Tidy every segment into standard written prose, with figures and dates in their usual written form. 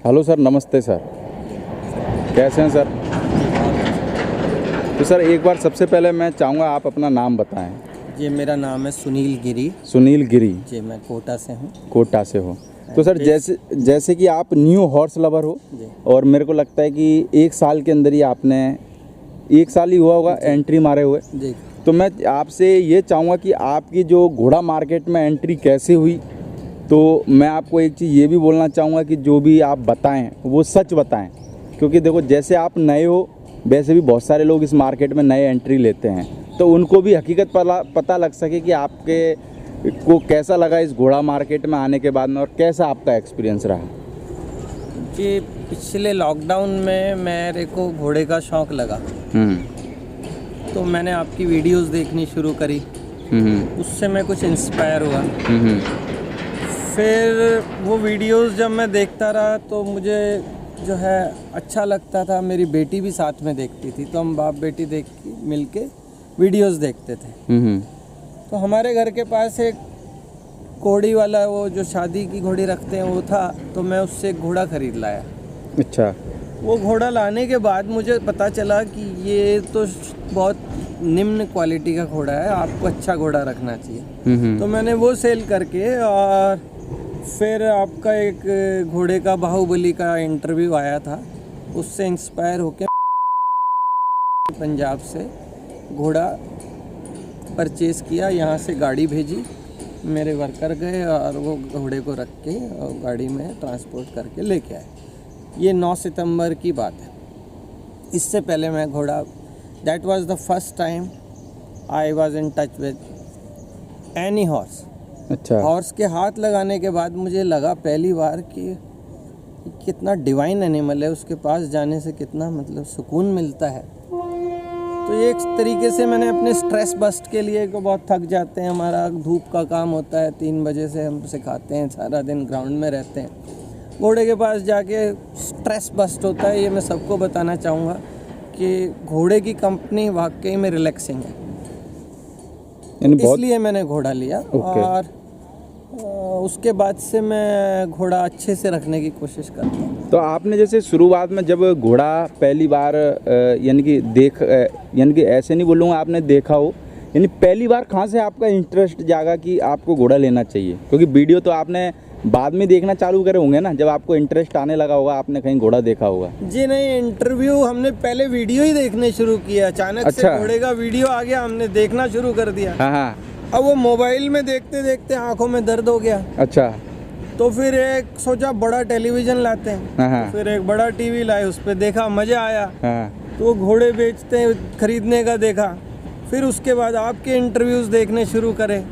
Hello sir, नमस्ते sir. कैसे हैं सर? तो सर एक बार सबसे पहले मैं चाहूँगा आप अपना नाम बताएं। जी, मेरा नाम है सुनील गिरी। सुनील गिरी। जी, मैं कोटा से हूँ। कोटा से हो। तो सर जैसे कि आप न्यू हॉर्स लवर हो जी। और मेरे को लगता है कि 1 साल के अंदर ही आपने 1 साल ही हुआ होगा एंट्री मारे हुए। जी। तो मैं आपसे ये चाहूँगा कि आपकी जो घोड़ा मार्केट में एंट्री कैसे हुई। तो मैं आपको एक चीज़ ये भी बोलना चाहूँगा कि जो भी आप बताएं वो सच बताएं, क्योंकि देखो जैसे आप नए हो वैसे भी बहुत सारे लोग इस मार्केट में नए एंट्री लेते हैं, तो उनको भी हकीकत पता लग सके कि आपके को कैसा लगा इस घोड़ा मार्केट में आने के बाद में और कैसा आपका एक्सपीरियंस रहा। जी, पिछले लॉकडाउन में मेरे को घोड़े का शौक़ लगा, तो मैंने आपकी वीडियोस देखनी शुरू करी। उससे मैं कुछ इंस्पायर हुआ। फिर वो वीडियोस जब मैं देखता रहा तो मुझे जो है अच्छा लगता था। मेरी बेटी भी साथ में देखती थी, तो हम बाप बेटी मिल के वीडियोस देखते थे। तो हमारे घर के पास एक घोड़ी वाला, वो जो शादी की घोड़ी रखते हैं, वो था, तो मैं उससे एक घोड़ा खरीद लाया। अच्छा। वो घोड़ा लाने के बाद मुझे पता चला कि ये तो बहुत निम्न क्वालिटी का घोड़ा है, आपको अच्छा घोड़ा रखना चाहिए। तो मैंने वो सेल करके, और फिर आपका एक घोड़े का बाहुबली का इंटरव्यू आया था, उससे इंस्पायर होकर पंजाब से घोड़ा परचेज़ किया। यहाँ से गाड़ी भेजी, मेरे वर्कर गए और वो घोड़े को रख के और गाड़ी में ट्रांसपोर्ट करके लेके आए। ये 9 सितंबर की बात है। इससे पहले मैं घोड़ा, that was the first time I was in touch with any horse. अच्छा। हॉर्स के हाथ लगाने के बाद मुझे लगा पहली बार कि कितना डिवाइन एनिमल है, उसके पास जाने से कितना मतलब सुकून मिलता है। तो ये एक तरीके से मैंने अपने स्ट्रेस बस्ट के लिए, को बहुत थक जाते हैं, हमारा धूप का काम होता है, 3 बजे से हम सिखाते हैं, सारा दिन ग्राउंड में रहते हैं, घोड़े के पास जाके स्ट्रेस बस्ट होता है। ये मैं सबको बताना चाहूँगा कि घोड़े की कंपनी वाकई में रिलैक्सिंग है, इसलिए मैंने घोड़ा लिया। और उसके बाद से मैं घोड़ा अच्छे से रखने की कोशिश करता हूँ। तो आपने जैसे शुरुआत में जब घोड़ा पहली बार यानी कि ऐसे नहीं बोलूँगा आपने देखा हो, यानी पहली बार कहाँ से आपका इंटरेस्ट जागा कि आपको घोड़ा लेना चाहिए? क्योंकि वीडियो तो आपने बाद में देखना चालू करे होंगे ना, जब आपको इंटरेस्ट आने लगा होगा, आपने कहीं घोड़ा देखा होगा। जी नहीं, इंटरव्यू हमने पहले वीडियो ही देखने शुरू किया, अचानक से घोड़े का वीडियो आ गया, हमने देखना शुरू कर दिया। हाँ। अब वो मोबाइल में देखते देखते आंखों में दर्द हो गया। अच्छा। तो फिर एक सोचा बड़ा टेलीविजन लाते हैं। तो फिर एक बड़ा टीवी लाए, उस पर देखा, मजा आया। तो वो घोड़े बेचते हैं, खरीदने का देखा। फिर उसके बाद आपके इंटरव्यूज देखने शुरू करे,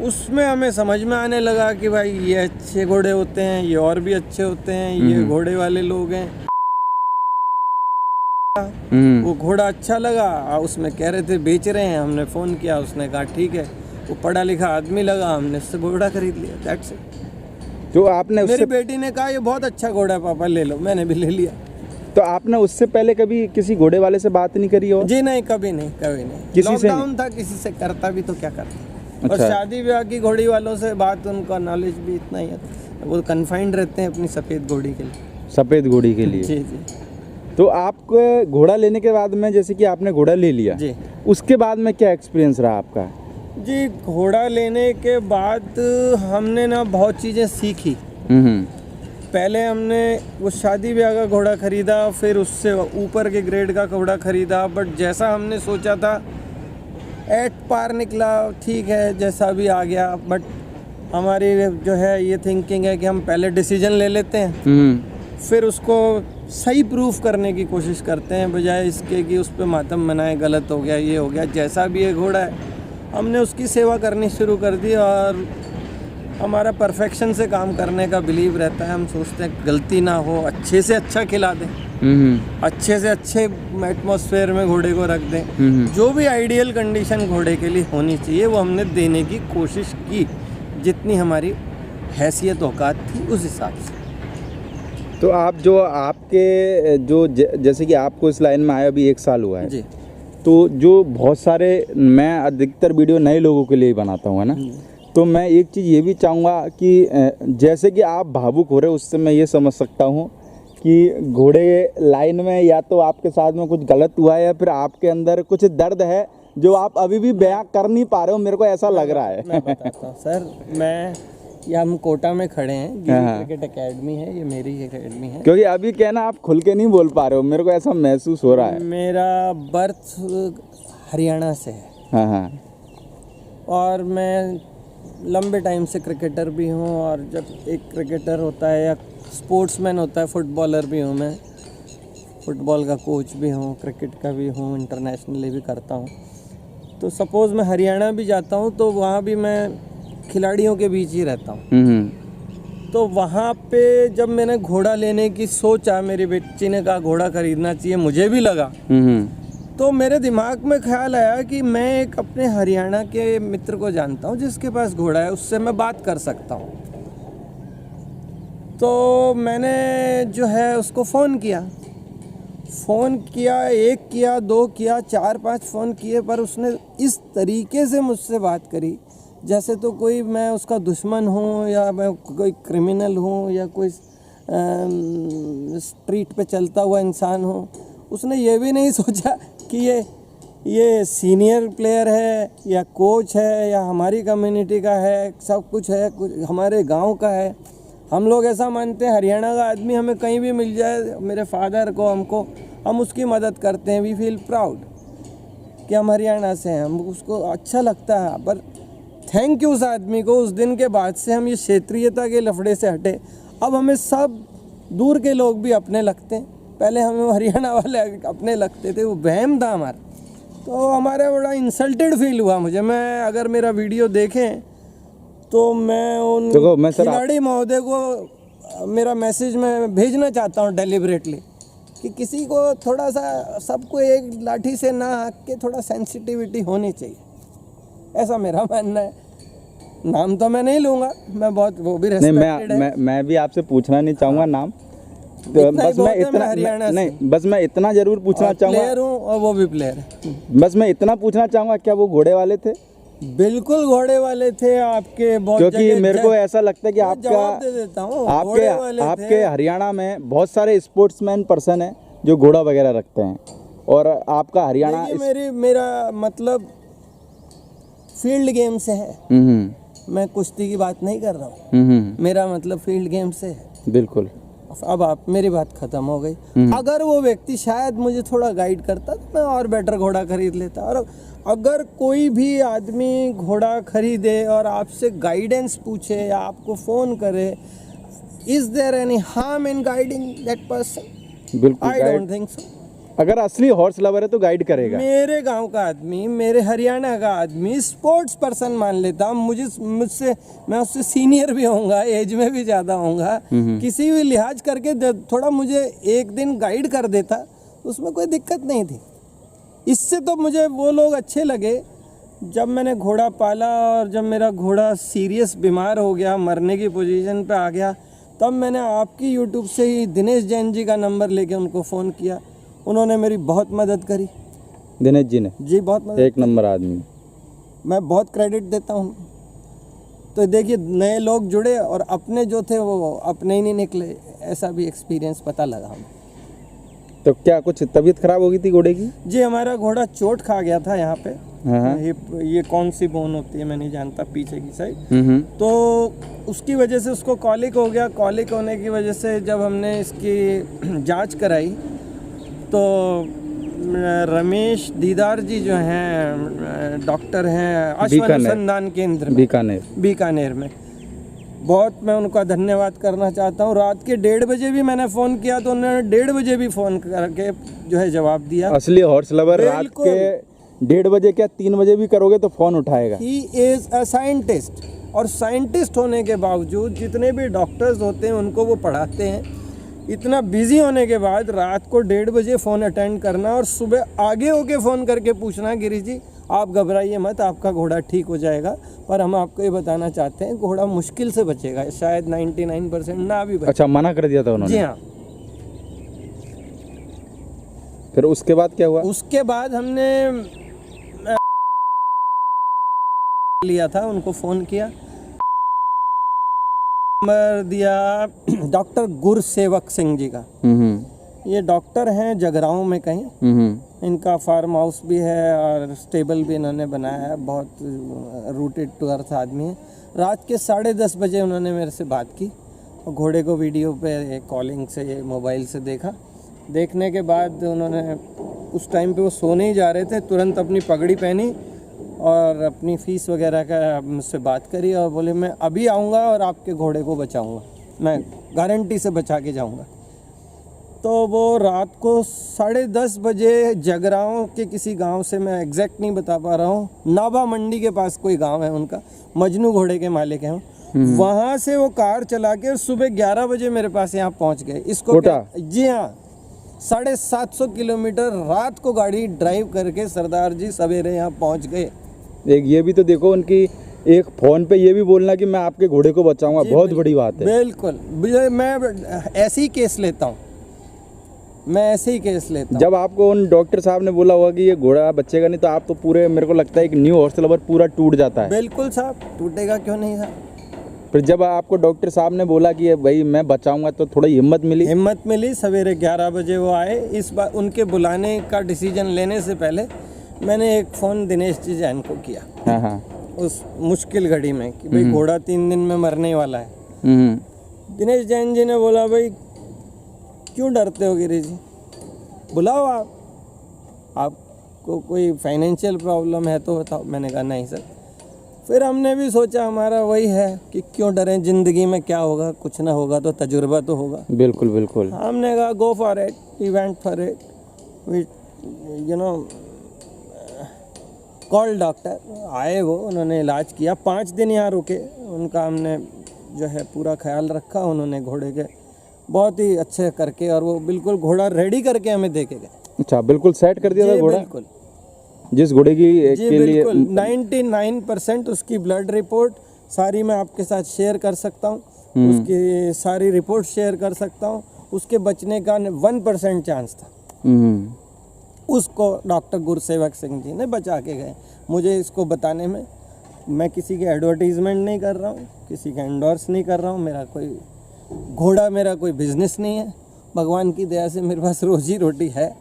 उसमें हमें समझ में आने लगा कि भाई ये अच्छे घोड़े होते हैं, ये और भी अच्छे होते हैं, ये घोड़े वाले लोग हैं। वो घोड़ा अच्छा लगा, उसमें कह रहे थे बेच रहे हैं, हमने फ़ोन किया, उसने कहा ठीक है। वो पढ़ा लिखा आदमी लगा, हमने उससे घोड़ा खरीद लिया। That's it. तो आपने मेरी बेटी ने कहा ये बहुत अच्छा घोड़ा है पापा, ले लो, मैंने भी ले लिया। तो आपने उससे पहले कभी किसी घोड़े वाले से बात नहीं करी हो? जी नहीं, कभी नहीं, कभी नहीं। लॉकडाउन था, किसी से करता भी तो क्या करता। अच्छा। और शादी ब्याह की घोड़ी वालों से बात, उनका नॉलेज भी इतना ही है, वो कन्फाइंड रहते हैं अपनी सफ़ेद घोड़ी के लिए। सफ़ेद घोड़ी के लिए? जी जी। तो आपको घोड़ा लेने के बाद में, जैसे कि आपने घोड़ा ले लिया जी, उसके बाद में क्या एक्सपीरियंस रहा आपका? जी, घोड़ा लेने के बाद हमने ना बहुत चीज़ें सीखी। पहले हमने वो शादी ब्याह का घोड़ा ख़रीदा, फिर उससे ऊपर के ग्रेड का घोड़ा ख़रीदा, बट जैसा हमने सोचा था एट पार निकला। ठीक है, जैसा भी आ गया, बट हमारी जो है ये थिंकिंग है कि हम पहले डिसीजन ले लेते हैं, फिर उसको सही प्रूफ करने की कोशिश करते हैं, बजाय इसके कि उस पर मातम मनाए, गलत हो गया, ये हो गया। जैसा भी ये घोड़ा है, हमने उसकी सेवा करनी शुरू कर दी, और हमारा परफेक्शन से काम करने का बिलीव रहता है। हम सोचते हैं गलती ना हो, अच्छे से अच्छा खिला दें, अच्छे से अच्छे एटमॉस्फेयर में घोड़े को रख दें। जो भी आइडियल कंडीशन घोड़े के लिए होनी चाहिए वो हमने देने की कोशिश की, जितनी हमारी हैसियत औकात थी उस हिसाब से। तो आप जैसे कि आपको इस लाइन में आया अभी 1 साल हुआ है जी, तो जो बहुत सारे, मैं अधिकतर वीडियो नए लोगों के लिए बनाता हूँ, है ना, तो मैं एक चीज़ ये भी चाहूँगा कि जैसे कि आप भावुक हो रहे हो, उससे मैं ये समझ सकता हूँ कि घोड़े लाइन में या तो आपके साथ में कुछ गलत हुआ है या फिर आपके अंदर कुछ दर्द है जो आप अभी भी बयां कर नहीं पा रहे हो, मेरे को ऐसा लग रहा है। मैं बताता हूँ सर, ये हम कोटा में खड़े हैं, गिरी क्रिकेट एकेडमी है, ये मेरी एकेडमी है। क्योंकि अभी क्या है ना, आप खुल के नहीं बोल पा रहे हो, मेरे को ऐसा महसूस हो रहा है। मेरा बर्थ हरियाणा से है। हाँ हाँ। और मैं लंबे टाइम से क्रिकेटर भी हूँ, और जब एक क्रिकेटर होता है या स्पोर्ट्समैन होता है, फुटबॉलर भी हूँ मैं, फुटबॉल का कोच भी हूँ, क्रिकेट का भी हूँ, इंटरनेशनली भी करता हूँ। तो सपोज़ मैं हरियाणा भी जाता हूँ तो वहाँ भी मैं खिलाड़ियों के बीच ही रहता हूँ। तो वहाँ पे जब मैंने घोड़ा लेने की सोचा, मेरी बच्ची ने कहा घोड़ा खरीदना चाहिए, मुझे भी लगा, तो मेरे दिमाग में ख्याल आया कि मैं एक अपने हरियाणा के मित्र को जानता हूँ जिसके पास घोड़ा है, उससे मैं बात कर सकता हूँ। तो मैंने जो है उसको फ़ोन किया, एक किया, दो किया, 4-5 फ़ोन किए, पर उसने इस तरीके से मुझसे बात करी जैसे तो कोई मैं उसका दुश्मन हूँ या मैं कोई क्रिमिनल हूँ या कोई स्ट्रीट पे चलता हुआ इंसान हूँ। उसने ये भी नहीं सोचा कि ये सीनियर प्लेयर है या कोच है या हमारी कम्युनिटी का है, सब कुछ है, कुछ हमारे गांव का है। हम लोग ऐसा मानते हैं हरियाणा का आदमी हमें कहीं भी मिल जाए, मेरे फादर को, हमको, हम उसकी मदद करते हैं। वी फील प्राउड कि हम हरियाणा से हैं, हम उसको अच्छा लगता है। पर थैंक यू उस आदमी को, उस दिन के बाद से हम ये क्षेत्रीयता के लफड़े से हटे। अब हमें सब दूर के लोग भी अपने लगते हैं, पहले हमें हरियाणा वाले अपने लगते थे, वो वहम था हमारा। तो हमारा बड़ा इंसल्टेड फील हुआ मुझे। मैं अगर मेरा वीडियो देखें तो मैं उन खिलाड़ी महोदय को मेरा मैसेज मैं भेजना चाहता हूँ डिलिबरेटली कि किसी को थोड़ा सा, सबको एक लाठी से ना हाँक के थोड़ा सेंसिटिविटी होनी चाहिए, ऐसा मेरा मानना है। नाम तो मैं नहीं लूँगा, मैं बहुत वो भी रेस्पेक्टेड है। मैं भी आपसे पूछना नहीं चाहूँगा नाम, तो बस मैं इतना जरूर पूछना चाहूँगा, प्लेयर हूँ और वो भी प्लेयर है। बस मैं इतना पूछना चाहूँगा, क्या वो घोड़े वाले थे? बिल्कुल घोड़े वाले थे आपके, बहुत क्योंकि मेरे को ऐसा लगता है कि आपके हरियाणा में बहुत सारे स्पोर्ट्समैन पर्सन हैं जो घोड़ा वगैरह रखते हैं, और आपका हरियाणा मेरा मतलब फील्ड गेम से है। मैं कुश्ती की बात नहीं कर रहा हूँ, मेरा मतलब फील्ड गेम से है। बिल्कुल। अब आप, मेरी बात खत्म हो गई। अगर वो व्यक्ति शायद मुझे थोड़ा गाइड करता तो मैं और बेटर घोड़ा खरीद लेता। और अगर कोई भी आदमी घोड़ा खरीदे और आपसे गाइडेंस पूछे या आपको फ़ोन करे, is there any harm in guiding that person? बिल्कुल, आई डोंट थिंक सो। अगर असली हॉर्स लवर है तो गाइड करेगा। मेरे गांव का आदमी, मेरे हरियाणा का आदमी स्पोर्ट्स पर्सन मान लेता, मुझसे मैं उससे सीनियर भी होऊंगा, एज में भी ज़्यादा होऊंगा, किसी भी लिहाज करके थोड़ा मुझे एक दिन गाइड कर देता, उसमें कोई दिक्कत नहीं थी। इससे तो मुझे वो लोग अच्छे लगे जब मैंने घोड़ा पाला और जब मेरा घोड़ा सीरियस बीमार हो गया, मरने की पोजीशन पे आ गया, तब मैंने आपकी यूट्यूब से ही दिनेश जैन जी का नंबर लेके उनको फ़ोन किया। उन्होंने मेरी बहुत मदद करी। दिनेश जी ने? जी, बहुत मदद। एक नंबर आदमी, मैं बहुत क्रेडिट देता हूँ। तो देखिए, नए लोग जुड़े और अपने जो थे वो अपने ही नहीं निकले, ऐसा भी एक्सपीरियंस पता लगा हमें। तो क्या कुछ तबीयत खराब हो गई थी घोड़े की? जी, हमारा घोड़ा चोट खा गया था यहाँ पे। ये कौन सी बोन होती है मैं नहीं जानता, पीछे की साइड। तो उसकी वजह से उसको कॉलिक हो गया। कॉलिक होने की वजह से जब हमने इसकी जांच कराई तो रमेश दीदार जी जो हैं, डॉक्टर हैं अश्वन अनुसंधान केंद्र बीकानेर में, बहुत मैं उनका धन्यवाद करना चाहता हूँ। रात के 1:30 बजे भी मैंने फ़ोन किया तो उन्होंने 1:30 बजे भी फ़ोन करके जो है जवाब दिया। असली हॉर्स लवर रात के 1:30 बजे क्या 3 बजे भी करोगे तो फ़ोन उठाएगा। ही इज़ अ साइंटिस्ट, और साइंटिस्ट होने के बावजूद जितने भी डॉक्टर्स होते हैं उनको वो पढ़ाते हैं। इतना बिजी होने के बाद रात को 1:30 बजे फ़ोन अटेंड करना और सुबह आगे होके फ़ोन करके पूछना, गिरीश जी आप घबराइए मत, आपका घोड़ा ठीक हो जाएगा, पर हम आपको ये बताना चाहते हैं घोड़ा मुश्किल से बचेगा, शायद 99% ना भी बचे। अच्छा, मना कर दिया था उन्होंने? जी हाँ। फिर उसके बाद क्या हुआ? उसके बाद हमने लिया था, उनको फ़ोन किया, नंबर दिया डॉक्टर गुरसेवक सिंह जी का। ये डॉक्टर हैं जगरांव में कहीं। इनका फार्म हाउस भी है और स्टेबल भी इन्होंने बनाया है। बहुत रूटेड टू अर्थ आदमी है। रात के 10:30 बजे उन्होंने मेरे से बात की और घोड़े को वीडियो पे कॉलिंग से मोबाइल से देखा। देखने के बाद उन्होंने उस टाइम पे वो सोने ही जा रहे थे, तुरंत अपनी पगड़ी पहनी और अपनी फ़ीस वगैरह का मुझसे बात करी और बोले मैं अभी आऊँगा और आपके घोड़े को बचाऊँगा, मैं गारंटी से बचा के जाऊँगा। तो वो रात को 10:30 बजे जगरांव के किसी गांव से, मैं एग्जैक्ट नहीं बता पा रहा हूँ, नाभा मंडी के पास कोई गांव है उनका, मजनू घोड़े के मालिक हैं, वहाँ से वो कार चला के सुबह 11 बजे मेरे पास यहाँ पहुँच गए। इसको जी हाँ, 750 किलोमीटर रात को गाड़ी ड्राइव करके सरदार जी सवेरे यहाँ पहुँच गए। एक ये भी तो देखो, उनकी एक फोन पे ये भी बोलना कि मैं आपके घोड़े को बचाऊंगा, बहुत बड़ी बात है। बिल्कुल, मैं ऐसे ही केस लेता हूँ, मैं ऐसे ही केस लेता हूँ। जब आपको उन डॉक्टर साहब ने बोला होगा कि ये घोड़ा बचेगा नहीं, तो आप तो पूरे, मेरे को लगता है एक न्यू हॉर्स लवर पूरा टूट जाता है। बिल्कुल साहब, टूटेगा क्यों नहीं साहब। फिर जब आपको डॉक्टर साहब ने बोला कि भाई मैं बचाऊंगा, तो थोड़ा हिम्मत मिली। सवेरे 11 बजे वो आए। इस बार उनके बुलाने का डिसीजन लेने से पहले मैंने एक फ़ोन दिनेश जी जैन को किया। हाँ। उस मुश्किल घड़ी में कि भाई घोड़ा 3 दिन में मरने वाला है। दिनेश जैन जी ने बोला भाई क्यों डरते हो गिरी जी, बुलाओ आपको कोई फाइनेंशियल प्रॉब्लम है तो बताओ। मैंने कहा नहीं सर। फिर हमने भी सोचा हमारा वही है कि क्यों डरें, ज़िंदगी में क्या होगा, कुछ ना होगा तो तजुर्बा तो होगा। बिल्कुल। हमने कहा go for it, we went for it, we call doctor. आए वो, उन्होंने इलाज किया, 5 दिन यहाँ रुके। उनका हमने जो है पूरा ख्याल रखा। उन्होंने घोड़े के बहुत ही अच्छे करके, और वो बिल्कुल घोड़ा रेडी करके हमें दे के गए। अच्छा, बिल्कुल सेट कर दिया था घोड़ा। बिल्कुल, जिस घोड़े की के लिए 99% उसकी ब्लड रिपोर्ट सारी मैं आपके साथ शेयर कर सकता हूँ। उसकी सारी रिपोर्ट शेयर कर सकता हूँ। उसके बचने का 1% चांस था। उसको डॉक्टर गुरसेवक सिंह जी ने बचा के गए। मुझे इसको बताने में, मैं किसी के एडवर्टीजमेंट नहीं कर रहा हूँ, किसी का एंडोर्स नहीं कर रहा हूँ। मेरा कोई घोड़ा, मेरा कोई बिजनेस नहीं है। भगवान की दया से मेरे पास रोजी रोटी है।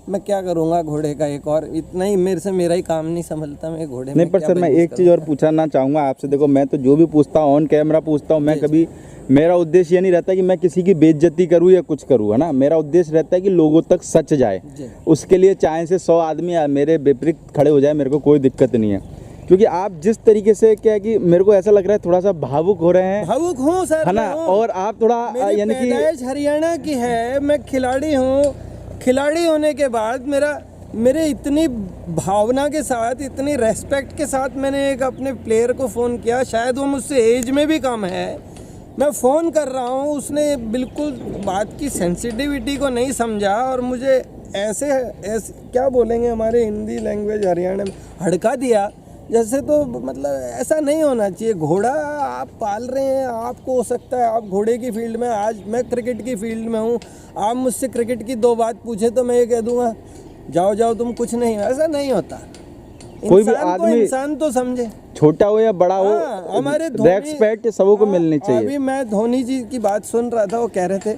मैं क्या करूँगा घोड़े का, एक और इतना ही मेरे से मेरा ही काम नहीं संभलता। मैं घोड़े नहीं, पर सर मैं एक चीज़ और पूछना चाहूँगा आपसे। देखो, मैं तो जो भी पूछता हूँ ऑन कैमरा पूछता हूँ। मैं कभी, मेरा उद्देश्य ये नहीं रहता कि मैं किसी की बेइज्जती करूँ या कुछ करूँ, है ना। मेरा उद्देश्य रहता है कि लोगों तक सच जाए। उसके लिए चाहे से 100 आदमी मेरे विपरीत खड़े हो जाए, मेरे को कोई दिक्कत नहीं है। क्योंकि आप जिस तरीके से, क्या है कि मेरे को ऐसा लग रहा है थोड़ा सा भावुक हो रहे हैं। भावुक हूँ सर, है ना। और आप थोड़ा यानी कि हरियाणा की है, मैं खिलाड़ी हूँ। खिलाड़ी होने के बाद मेरे इतनी भावना के साथ, इतनी रेस्पेक्ट के साथ मैंने एक अपने प्लेयर को फ़ोन किया। शायद वो मुझसे एज में भी कम है। मैं फ़ोन कर रहा हूँ, उसने बिल्कुल बात की सेंसिटिविटी को नहीं समझा और मुझे ऐसे क्या बोलेंगे हमारे हिंदी लैंग्वेज हरियाणा में, हड़का दिया जैसे। तो मतलब ऐसा नहीं होना चाहिए। घोड़ा आप पाल रहे हैं, आपको हो सकता है आप घोड़े की फील्ड में, आज मैं क्रिकेट की फील्ड में हूँ, आप मुझसे क्रिकेट की 2 बात पूछे तो मैं ये कह दूंगा जाओ तुम कुछ नहीं हो। ऐसा नहीं होता। कोई भी आदमी, इंसान तो समझे, छोटा हो या बड़ा हो, हमारे रेस्पेक्ट सबों को मिलनी चाहिए। अभी मैं धोनी जी की बात सुन रहा था, वो कह रहे थे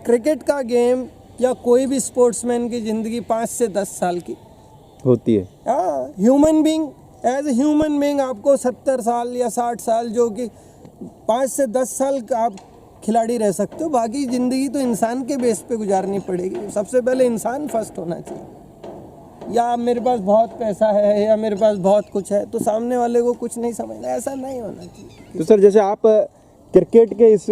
क्रिकेट का गेम या कोई भी स्पोर्ट्समैन की ज़िंदगी 5 से 10 साल की होती है। Human being, as a human being आपको 70 साल या 60 साल, जो कि 5 से 10 साल आप खिलाड़ी रह सकते हो। बाकी ज़िंदगी तो इंसान के बेस पे गुजारनी पड़ेगी। सबसे पहले इंसान फर्स्ट होना चाहिए। या मेरे पास बहुत पैसा है या मेरे पास बहुत कुछ है तो सामने वाले को कुछ नहीं समझना, ऐसा नहीं होना चाहिए। तो सर, जैसे आप क्रिकेट के इस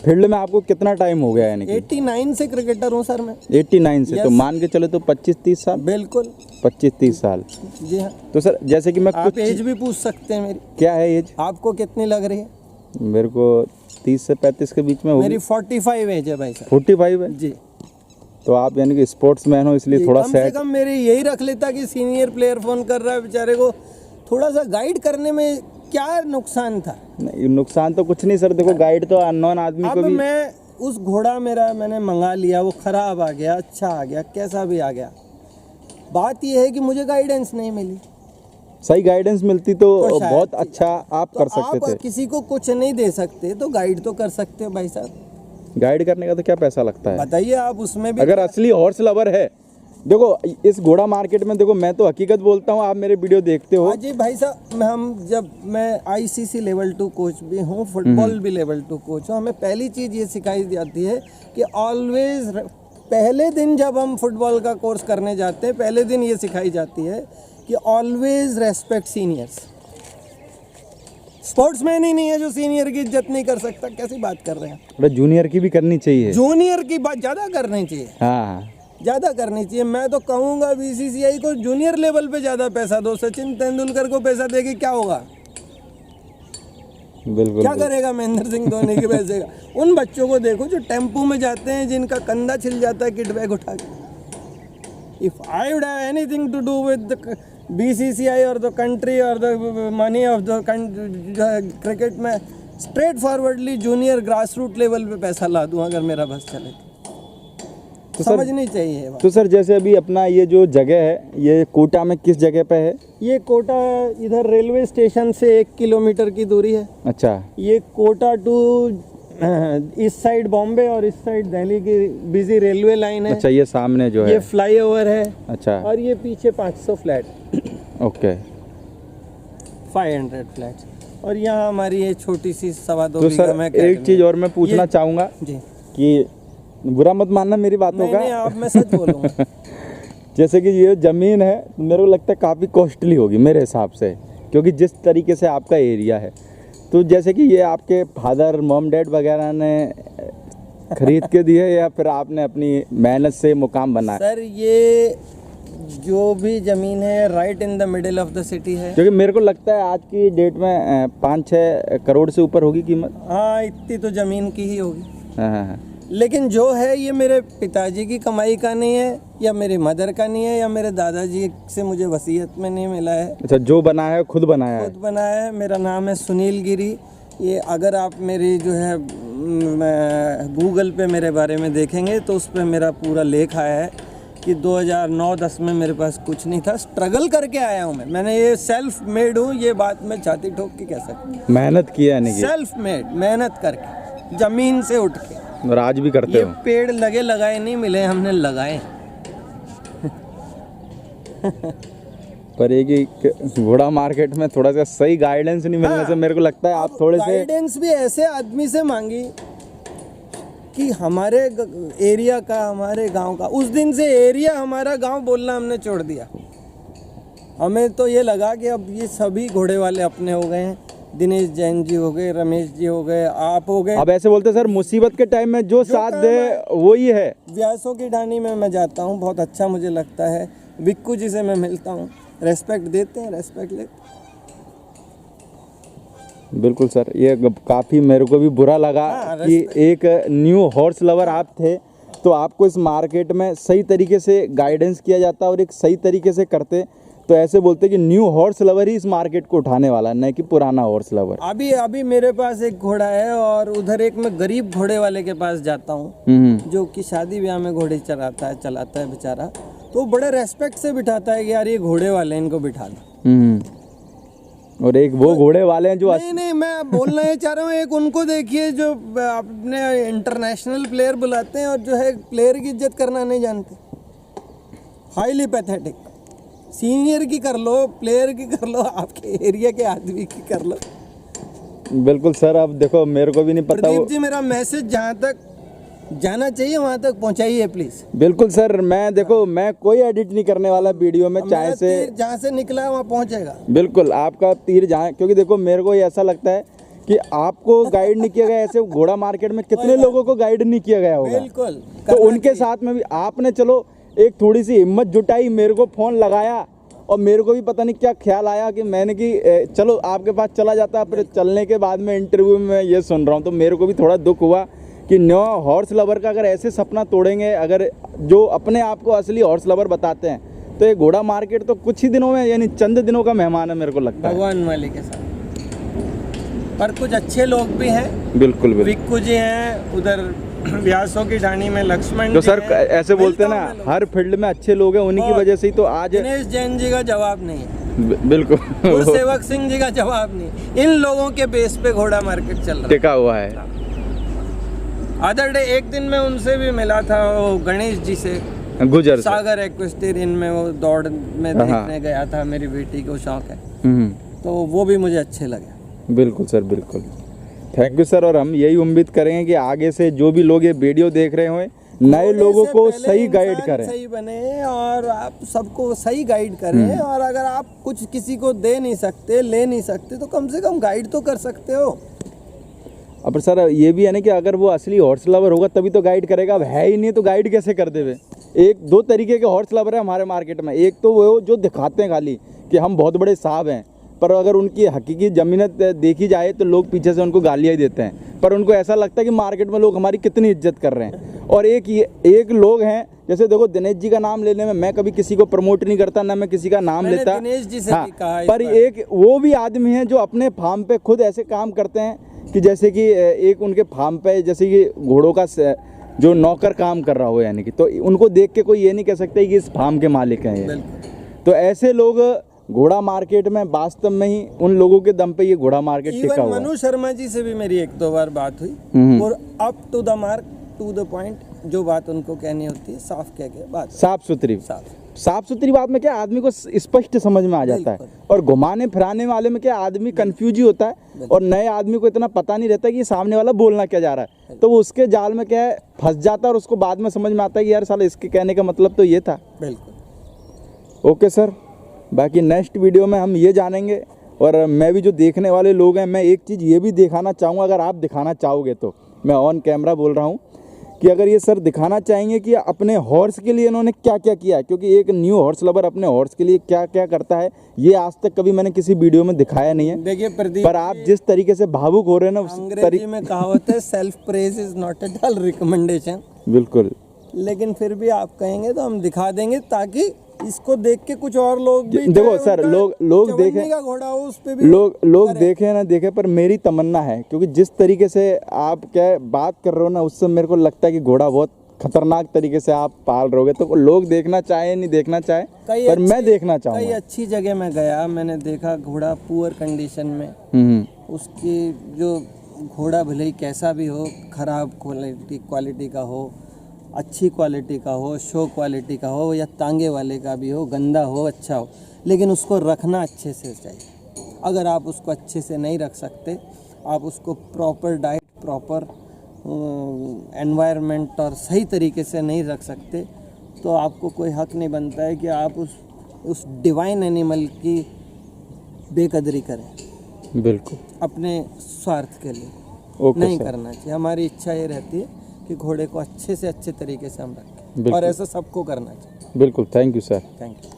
फील्ड में आपको कितना टाइम हो गया? यानी 89 से क्रिकेटर हूँ सर मैं। 89 से? तो मान के चले तो 25-30 साल। बिल्कुल, 25-30 साल। जी हाँ। तो सर, जैसे कि मैं आप एज भी पूछ सकते हैं मेरी। क्या है एज? आपको कितनी लग रही है? मेरे को 30 से 35 के बीच में होगी। मेरी 45 एज है भाई साहब। 45 है जी। तो आप यानी कि स्पोर्ट्समैन हो, इसलिए थोड़ा कम से कम मेरी यही रख लेता कि सीनियर प्लेयर फ़ोन कर रहा है, बेचारे को थोड़ा सा गाइड करने में क्या नुकसान था? नहीं, नुकसान तो कुछ नहीं सर। देखो, गाइड तो अननोन आदमी को भी। मैं उस घोड़ा मैंने मंगा लिया, वो ख़राब आ गया, अच्छा आ गया, कैसा भी आ गया। बात यह है कि मुझे गाइडेंस नहीं मिली। सही गाइडेंस मिलती तो शायद बहुत अच्छा आप कर सकते आप थे। किसी को कुछ नहीं दे सकते तो गाइड तो कर सकते हो भाई साहब। गाइड करने का तो क्या पैसा लगता है? बताइए आप उसमें भी। अगर असली हॉर्स लवर है, देखो इस घोड़ा मार्केट में, देखो मैं तो हकीकत बोलता हूँ, आप मेरे वीडियो देखते हो। हाँ जी भाई साहब, मैं ICC लेवल 2 कोच भी हूँ, फुटबॉल भी लेवल 2 कोच हूँ। हमें पहली चीज़ ये सिखाई जाती है कि ऑलवेज, पहले दिन जब हम फुटबॉल का कोर्स करने जाते हैं, पहले दिन ये सिखाई जाती है कि ऑलवेज रेस्पेक्ट सीनियर्स। स्पोर्ट्समैन ही नहीं है जो सीनियर की इज्जत नहीं कर सकता, कैसी बात कर रहे हैं? जूनियर की भी करनी चाहिए। जूनियर की बात ज़्यादा करनी चाहिए, हाँ, ज़्यादा करनी चाहिए। मैं तो कहूँगा BCCI को जूनियर लेवल पे ज़्यादा पैसा दो। सचिन तेंदुलकर को पैसा देके क्या होगा? बिल्कुल। क्या करेगा महेंद्र सिंह धोनी के पैसे का? उन बच्चों को देखो जो टेम्पो में जाते हैं, जिनका कंधा छिल जाता है किट बैग उठा के। If I would have anything to do with BCCI और द कंट्री और the money of the cricket में, straight forwardly junior grass root level पे पैसा ला दूँ अगर मेरा बस चले तो समझनी चाहिए। तो सर जैसे अभी अपना ये जो जगह है, ये कोटा में किस जगह पे है? ये कोटा इधर रेलवे स्टेशन से 1 किलोमीटर की दूरी है। अच्छा। ये कोटा टू इस साइड बॉम्बे और इस साइड दिल्ली की बिजी रेलवे लाइन है। अच्छा, ये सामने जो है ये फ्लाईओवर है। अच्छा। और ये पीछे 500 फ्लैट। ओके। 500 फ्लैट्स। और यहाँ हमारी ये छोटी सी 2.25 तो बीघा सर में एक चीज़ और मैं पूछना चाहूँगा जी, कि बुरा मत मानना मेरी बातों का। नहीं, आप मैं सच बोलूँगा। जैसे कि ये ज़मीन है, मेरे को लगता है काफ़ी कॉस्टली होगी मेरे हिसाब से, क्योंकि जिस तरीके से आपका एरिया है। तो जैसे कि ये आपके फादर, मॉम, डैड वगैरह ने खरीद के दिए या फिर आपने अपनी मेहनत से मुकाम बनाया? सर ये जो भी ज़मीन है right in the middle of the city है। क्योंकि मेरे को लगता है आज की डेट में 5-6 करोड़ से ऊपर होगी कीमत। हाँ, इतनी तो ज़मीन की ही होगी। हाँ। लेकिन जो है ये मेरे पिताजी की कमाई का नहीं है, या मेरे मदर का नहीं है, या मेरे दादाजी से मुझे वसीयत में नहीं मिला है। अच्छा, जो बनाया है खुद बनाया है? खुद बनाया है। मेरा नाम है सुनील गिरी। ये अगर आप मेरी जो है गूगल पे मेरे बारे में देखेंगे तो उस पर मेरा पूरा लेख आया है कि 2009-10 में मेरे पास कुछ नहीं था, स्ट्रगल करके आया हूँ मैंने ये सेल्फ मेड हूँ, ये बात मैं छाती ठोक के कह सकता हूँ। मेहनत किया है, नहीं सेल्फ मेड, मेहनत करके, ज़मीन से उठ के। और आज भी करते ये हो? पेड़ लगे लगाए नहीं मिले, हमने लगाए। पर एक घोड़ा मार्केट में थोड़ा सा सही गाइडेंस नहीं मिलने से मेरे को लगता है आप थोड़े से गाइडेंस भी ऐसे आदमी से मांगी कि हमारे एरिया का, हमारे गांव का। उस दिन से एरिया हमारा गांव बोलना हमने छोड़ दिया। हमें तो ये लगा कि अब ये सभी घोड़े वाले अपने हो गए हैं। दिनेश जैन जी हो गए, रमेश जी हो गए, आप हो गए। अब ऐसे बोलते सर, मुसीबत के टाइम में जो साथ दे वो ही है। व्यासों की ढाणी में मैं जाता हूँ, बहुत अच्छा मुझे लगता है। विक्कू जी से मैं मिलता हूँ, रेस्पेक्ट देते हैं, रेस्पेक्ट लेते हैं। बिल्कुल सर, ये काफ़ी मेरे को भी बुरा लगा कि एक न्यू हॉर्स लवर आप थे, तो आपको इस मार्केट में सही तरीके से गाइडेंस किया जाता और एक सही तरीके से करते तो ऐसे बोलते कि न्यू हॉर्स लवर ही इस मार्केट को उठाने वाला, नहीं कि पुराना हॉर्स लवर। अभी मेरे पास एक घोड़ा है और उधर एक मैं गरीब घोड़े वाले के पास जाता हूँ जो कि शादी ब्याह में घोड़े चलाता है बेचारा। तो बड़े रेस्पेक्ट से बिठाता है कि यार ये घोड़े वाले, इनको बिठा दो। और एक वो घोड़े वाले हैं जो नहीं, मैं बोलना ये चाह रहा हूँ, एक उनको देखिए जो अपने इंटरनेशनल प्लेयर बुलाते हैं और जो है प्लेयर की इज्जत करना नहीं जानते। Highly pathetic. सीनियर की कर लो, प्लेयर की कर लो, आपके एरिया के आदमी की कर लो। बिल्कुल सर, अब देखो मेरे को भी नहीं पता। प्रदीप जी, मेरा मैसेज जहाँ तक जाना चाहिए वहाँ तक पहुँचाइए प्लीज। बिल्कुल सर, मैं देखो मैं कोई एडिट नहीं करने वाला वीडियो में, चाहे से जहाँ से निकला है वहाँ पहुँचेगा। बिल्कुल आपका तीर जहाँ, क्योंकि देखो मेरे को ऐसा लगता है कि आपको गाइड नहीं किया गया। ऐसे घोड़ा मार्केट में कितने लोगों को गाइड नहीं किया गया होगा। बिल्कुल, तो उनके साथ में भी आपने चलो एक थोड़ी सी हिम्मत जुटाई, मेरे को फ़ोन लगाया और मेरे को भी पता नहीं क्या ख्याल आया कि मैंने कि चलो आपके पास चला जाता। फिर चलने के बाद में इंटरव्यू में मैं ये सुन रहा हूँ तो मेरे को भी थोड़ा दुख हुआ कि न्यू हॉर्स लवर का अगर ऐसे सपना तोड़ेंगे, अगर जो अपने आप को असली हॉर्स लवर बताते हैं, तो ये घोड़ा मार्केट तो कुछ ही दिनों में, यानी चंद दिनों का मेहमान है मेरे को लगता है। भगवान वाले के साथ। पर कुछ अच्छे लोग भी हैं। बिल्कुल विक्कू जी हैं, उधर व्यासों की ढाणी में लक्ष्मण तो सर ऐसे बोलते हैं ना, हर फील्ड में अच्छे लोग हैं, उन्हीं की वजह से ही तो आज दिनेश जैन जी का जवाब नहीं है। बिल्कुल गुरसेवक सिंह जी का जवाब नहीं। इन लोगों के बेस पे घोड़ा मार्केट चल रहा टिका हुआ है। है। अदर डे एक दिन मैं उनसे भी मिला था, वो गणेश जी से, गुजर से। सागर एक्वेस्टेरियन में वो दौड़ में हाँ। देखने गया था, मेरी बेटी को शौक है, तो वो भी मुझे अच्छे लगे। बिल्कुल सर, बिल्कुल। Thank you sir. और हम यही उम्मीद करेंगे कि आगे से जो भी लोग ये वीडियो देख रहे हों, नए लोगों से को पहले सही गाइड इंसान करें। सही बने और आप सबको सही गाइड करें। और अगर आप कुछ किसी को दे नहीं सकते, ले नहीं सकते, तो कम से कम गाइड तो कर सकते हो। अब सर ये भी है ना कि अगर वो असली हॉर्स लवर होगा तभी तो गाइड करेगा। अब है ही नहीं तो गाइड कैसे कर देवे। एक दो तरीके के हॉर्स लवर है हमारे मार्केट में। एक तो वो जो दिखाते हैं खाली कि हम बहुत बड़े साहब हैं, पर अगर उनकी हकीकी ज़मीनत देखी जाए तो लोग पीछे से उनको गालियाँ ही देते हैं, पर उनको ऐसा लगता है कि मार्केट में लोग हमारी कितनी इज्जत कर रहे हैं। और एक लोग हैं, जैसे देखो दिनेश जी का नाम लेने में मैं कभी किसी को प्रमोट नहीं करता, ना मैं किसी का नाम मैंने लेता। दिनेश जी से हाँ, भी कहा इस पर बार। एक वो भी आदमी है जो अपने फार्म पे खुद ऐसे काम करते हैं कि जैसे कि एक उनके फार्म पे जैसे कि घोड़ों का जो नौकर काम कर रहा हो, यानी कि, तो उनको देख के कोई ये नहीं कह सकता कि इस फार्म के मालिक हैं ये। बिल्कुल। तो ऐसे लोग घोड़ा मार्केट में वास्तव में ही उन लोगों के दम पे ये घोड़ा मार्केट टिका इवन हुआ है। मनु शर्मा जी से भी मेरी एक दो बार बात हुई और up to the mark, to the point, जो बात उनको कहनी होती है साफ कह के बात। साफ सुथरी बात में क्या आदमी को स्पष्ट समझ में आ जाता है। बिल्कुल। और घुमाने फिराने वाले में क्या आदमी कंफ्यूज ही होता है, और नए आदमी को इतना पता नहीं रहता कि ये सामने वाला बोलना क्या जा रहा है, तो वो उसके जाल में क्या है फंस जाता है, और उसको बाद में समझ में आता है कि यार साला इसके कहने का मतलब तो ये था। बिल्कुल। ओके सर, बाकी नेक्स्ट वीडियो में हम ये जानेंगे। और मैं भी जो देखने वाले लोग हैं, मैं एक चीज़ ये भी दिखाना चाहूँगा, अगर आप दिखाना चाहोगे तो, मैं ऑन कैमरा बोल रहा हूँ कि अगर ये सर दिखाना चाहेंगे कि अपने हॉर्स के लिए इन्होंने क्या क्या किया है, क्योंकि एक न्यू हॉर्स लवर अपने हॉर्स के लिए क्या क्या करता है ये आज तक कभी मैंने किसी वीडियो में दिखाया नहीं है। देखिए प्रदीप, पर आप जिस तरीके से भावुक हो रहे हैं ना, उस अंग्रेजी में कहावत है, self praise is not a dull recommendation. बिल्कुल। लेकिन फिर भी आप कहेंगे तो हम दिखा देंगे, ताकि इसको देख के कुछ और लोग भी, देखो सर, लोग देखें का घोड़ा हो उस पे भी लोग देखें ना देखें, पर मेरी तमन्ना है, क्योंकि जिस तरीके से आप क्या बात कर रहे हो ना, उससे मेरे को लगता है कि घोड़ा बहुत खतरनाक तरीके से आप पाल रहोगे। तो लोग देखना चाहे नहीं देखना चाहे, पर मैं देखना कई चाहूँगा। अच्छी जगह में गया, मैंने देखा घोड़ा पुअर कंडीशन में, उसकी जो घोड़ा भले ही कैसा भी हो, खराब क्वालिटी का हो, अच्छी क्वालिटी का हो, शो क्वालिटी का हो, या तांगे वाले का भी हो, गंदा हो, अच्छा हो, लेकिन उसको रखना अच्छे से चाहिए। अगर आप उसको अच्छे से नहीं रख सकते, आप उसको प्रॉपर डाइट, प्रॉपर एनवायरनमेंट और सही तरीके से नहीं रख सकते, तो आपको कोई हक नहीं बनता है कि आप उस डिवाइन एनिमल की बेकदरी करें। बिल्कुल। अपने स्वार्थ के लिए ओके नहीं सर। करना चाहिए। हमारी इच्छा ये रहती है कि घोड़े को अच्छे से अच्छे तरीके से हम रखें, बिल्कुल। और ऐसा सबको करना चाहिए। बिल्कुल। Thank you sir. Thank you.